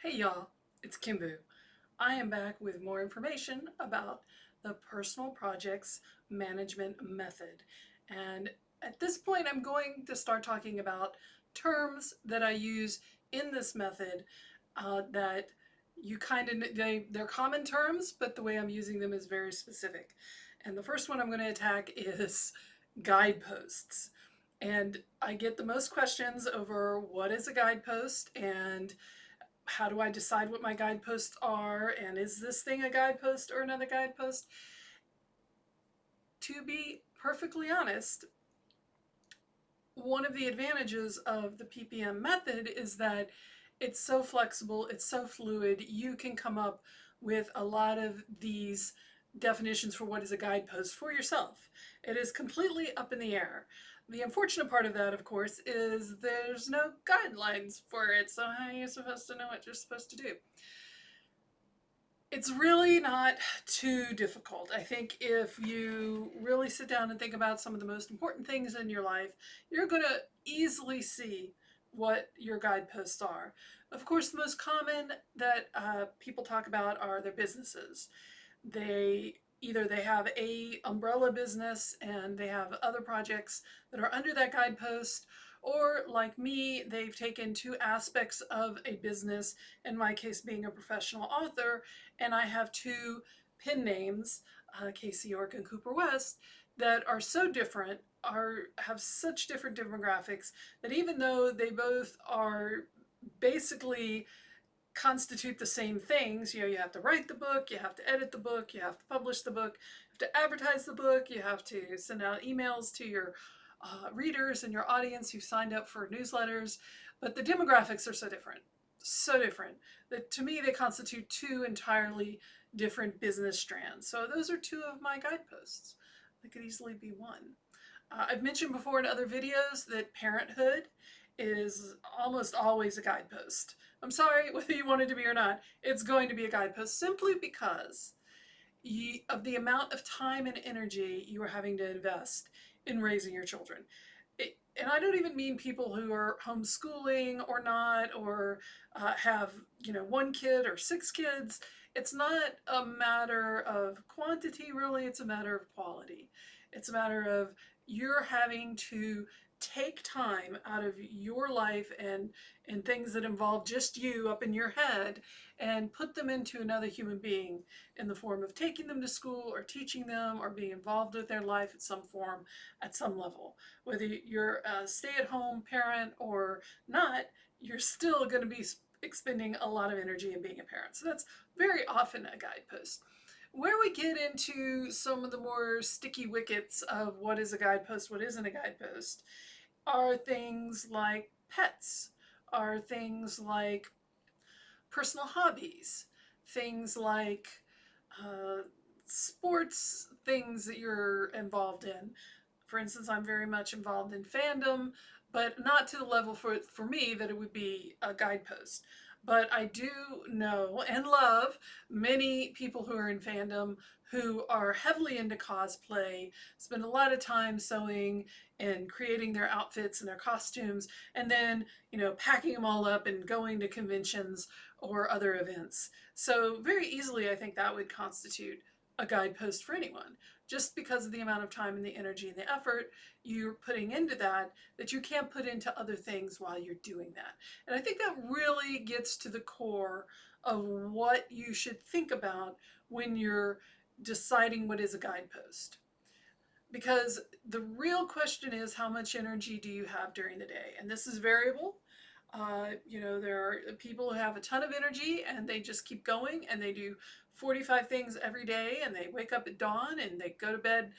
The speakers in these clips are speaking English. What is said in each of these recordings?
Hey y'all, it's KimBoo. I am back with more information about the personal projects management method. And at this point, I'm going to start talking about terms that I use in this method that you they're common terms, but the way I'm using them is very specific. And the first one I'm going to attack is guideposts. And I get the most questions over what is a guidepost and how do I decide what my guideposts are, and is this thing a guidepost or another guidepost? To be perfectly honest, one of the advantages of the PPM method is that it's so flexible, it's so fluid, you can come up with a lot of these definitions for what is a guidepost for yourself. It is completely up in the air. The unfortunate part of that, of course, is there's no guidelines for it, so how are you supposed to know what you're supposed to do? It's really not too difficult. I think if you really sit down and think about some of the most important things in your life, you're going to easily see what your guideposts are. Of course, the most common that people talk about are their businesses. They have a umbrella business and they have other projects that are under that guidepost, or like me, they've taken two aspects of a business, in my case being a professional author, and I have two pen names, Casey York and Cooper West, that are so different, have such different demographics, that even though they both are basically constitute the same things. You have to write the book, you have to edit the book, you have to publish the book, you have to advertise the book, you have to send out emails to your readers and your audience who signed up for newsletters. But the demographics are so different that to me they constitute two entirely different business strands. So those are two of my guideposts. They could easily be one. I've mentioned before in other videos that parenthood is almost always a guidepost. I'm sorry, whether you want it to be or not, it's going to be a guidepost simply because of the amount of time and energy you are having to invest in raising your children. And I don't even mean people who are homeschooling or not, or have, one kid or six kids. It's not a matter of quantity, really. It's a matter of quality. It's a matter of you're having to take time out of your life and things that involve just you up in your head and put them into another human being in the form of taking them to school or teaching them or being involved with their life at some form, at some level. Whether you're a stay-at-home parent or not, you're still going to be expending a lot of energy in being a parent. So that's very often a guidepost. Where we get into some of the more sticky wickets of what is a guidepost, what isn't a guidepost, are things like pets, are things like personal hobbies, things like sports things that you're involved in. For instance, I'm very much involved in fandom, but not to the level for me that it would be a guidepost. But I do know and love many people who are in fandom who are heavily into cosplay, spend a lot of time sewing and creating their outfits and their costumes, and then, packing them all up and going to conventions or other events. So very easily, I think that would constitute a guidepost for anyone, just because of the amount of time and the energy and the effort you're putting into that you can't put into other things while you're doing that. And I think that really gets to the core of what you should think about when you're deciding what is a guidepost. Because the real question is, how much energy do you have during the day? And this is variable. There are people who have a ton of energy and they just keep going and they do 45 things every day and they wake up at dawn and they go to bed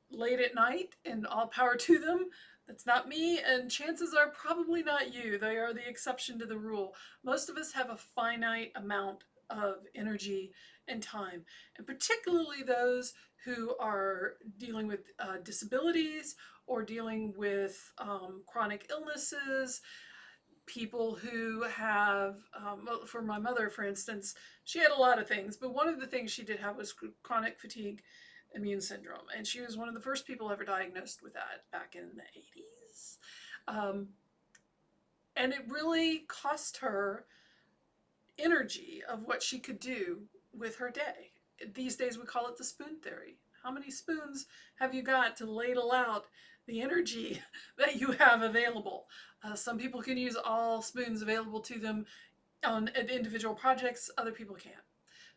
late at night, and all power to them. That's not me, and chances are probably not you. They are the exception to the rule. Most of us have a finite amount of energy and time, and particularly those who are dealing with disabilities or dealing with chronic illnesses, people who have, well, for my mother, for instance, she had a lot of things, but one of the things she did have was chronic fatigue immune syndrome. And she was one of the first people ever diagnosed with that back in the 80s. And it really cost her energy of what she could do with her day. These days we call it the spoon theory. How many spoons have you got to ladle out the energy that you have available? Some people can use all spoons available to them on individual projects, other people can't.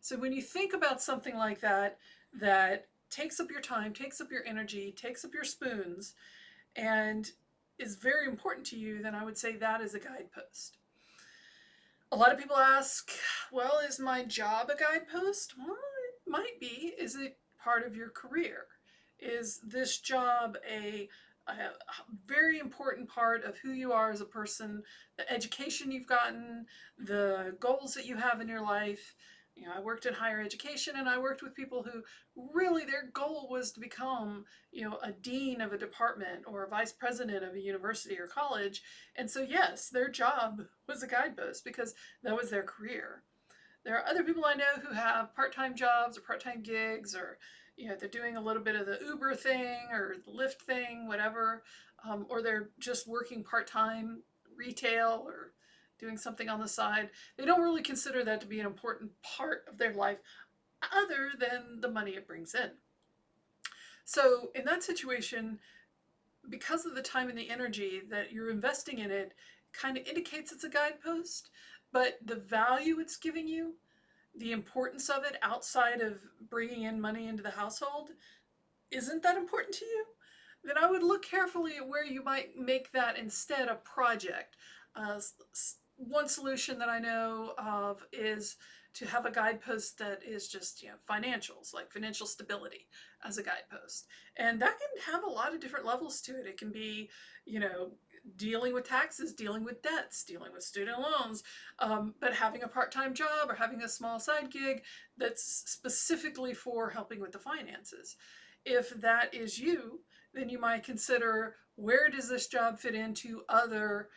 So when you think about something like that, that takes up your time, takes up your energy, takes up your spoons, and is very important to you, then I would say that is a guidepost. A lot of people ask, well, is my job a guidepost? Well, it might be. Is it part of your career? Is this job a very important part of who you are as a person, the education you've gotten, the goals that you have in your life? You know, I worked in higher education and I worked with people who really their goal was to become, a dean of a department or a vice president of a university or college. And so, yes, their job was a guidepost because that was their career. There are other people I know who have part-time jobs or part-time gigs, or they're doing a little bit of the Uber thing or the Lyft thing, whatever, or they're just working part-time retail or doing something on the side. They don't really consider that to be an important part of their life other than the money it brings in. So in that situation, because of the time and the energy that you're investing in it, kind of indicates it's a guidepost, but the value it's giving you, the importance of it outside of bringing in money into the household, isn't that important to you, then I would look carefully at where you might make that instead a project. One solution that I know of is to have a guidepost that is just financials, like financial stability as a guidepost, and that can have a lot of different levels to it. It can be dealing with taxes, dealing with debts, dealing with student loans, but having a part-time job or having a small side gig that's specifically for helping with the finances. If that is you, then you might consider, where does this job fit into other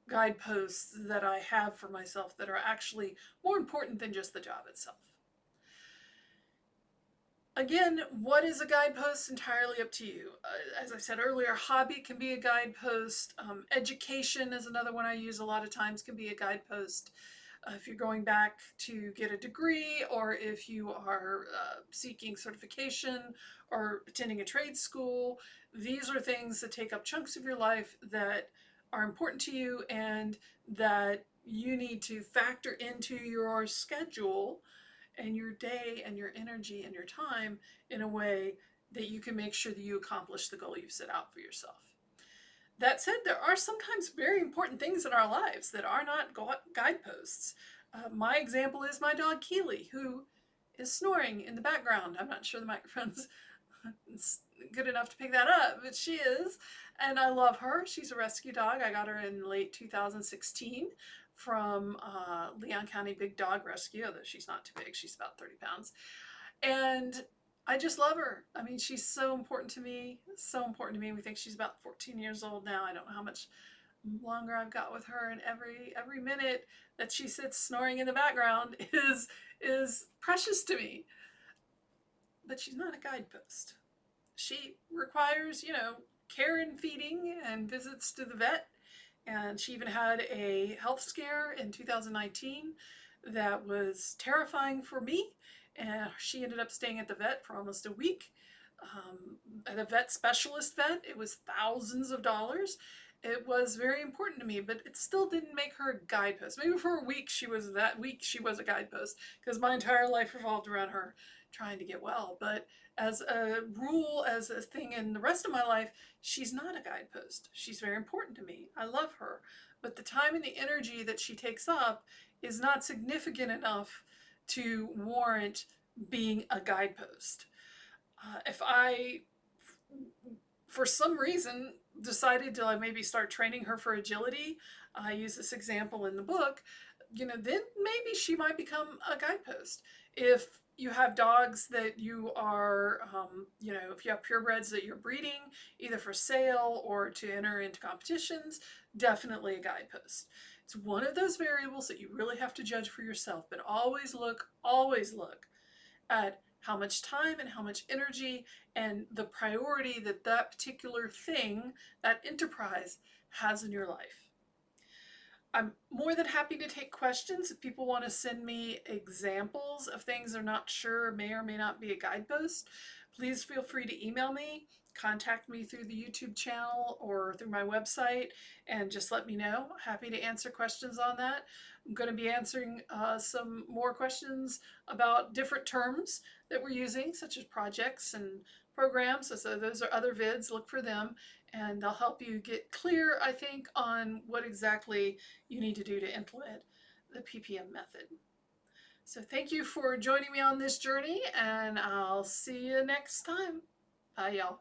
guideposts that I have for myself that are actually more important than just the job itself? Again, what is a guidepost? Entirely up to you. As I said earlier, hobby can be a guidepost. Education is another one I use a lot of times, can be a guidepost. If you're going back to get a degree, or if you are seeking certification or attending a trade school, these are things that take up chunks of your life that are important to you and that you need to factor into your schedule and your day and your energy and your time in a way that you can make sure that you accomplish the goal you've set out for yourself. That said, there are sometimes very important things in our lives that are not guideposts. My example is my dog Keely, who is snoring in the background. I'm not sure the microphone's good enough to pick that up, but she is, and I love her. She's a rescue dog. I got her in late 2016 from Leon County Big Dog Rescue, although she's not too big. She's about 30 pounds. And I just love her. I mean, she's so important to me, so important to me. We think she's about 14 years old now. I don't know how much longer I've got with her, and every minute that she sits snoring in the background is precious to me. But she's not a guidepost. She requires, care and feeding and visits to the vet. And she even had a health scare in 2019 that was terrifying for me. And she ended up staying at the vet for almost a week. At a vet specialist vet, it was thousands of dollars. It was very important to me, but it still didn't make her a guidepost. Maybe for a week she was a guidepost, because my entire life revolved around her trying to get well. But as a rule, as a thing in the rest of my life, she's not a guidepost. She's very important to me. I love her. But the time and the energy that she takes up is not significant enough to warrant being a guidepost. If I, for some reason, decided to maybe start training her for agility, I use this example in the book, then maybe she might become a guidepost. If you have dogs that you are, if you have purebreds that you're breeding, either for sale or to enter into competitions, definitely a guidepost. It's one of those variables that you really have to judge for yourself, but always look at how much time and how much energy and the priority that that particular thing, that enterprise, has in your life. I'm more than happy to take questions. If people want to send me examples of things they're not sure may or may not be a guidepost, please feel free to email me, contact me through the YouTube channel or through my website, and just let me know. Happy to answer questions on that. I'm going to be answering some more questions about different terms that we're using, such as projects and programs. So those are other vids. Look for them, and they'll help you get clear, I think, on what exactly you need to do to implement the PPM method. So thank you for joining me on this journey, and I'll see you next time. Bye, y'all.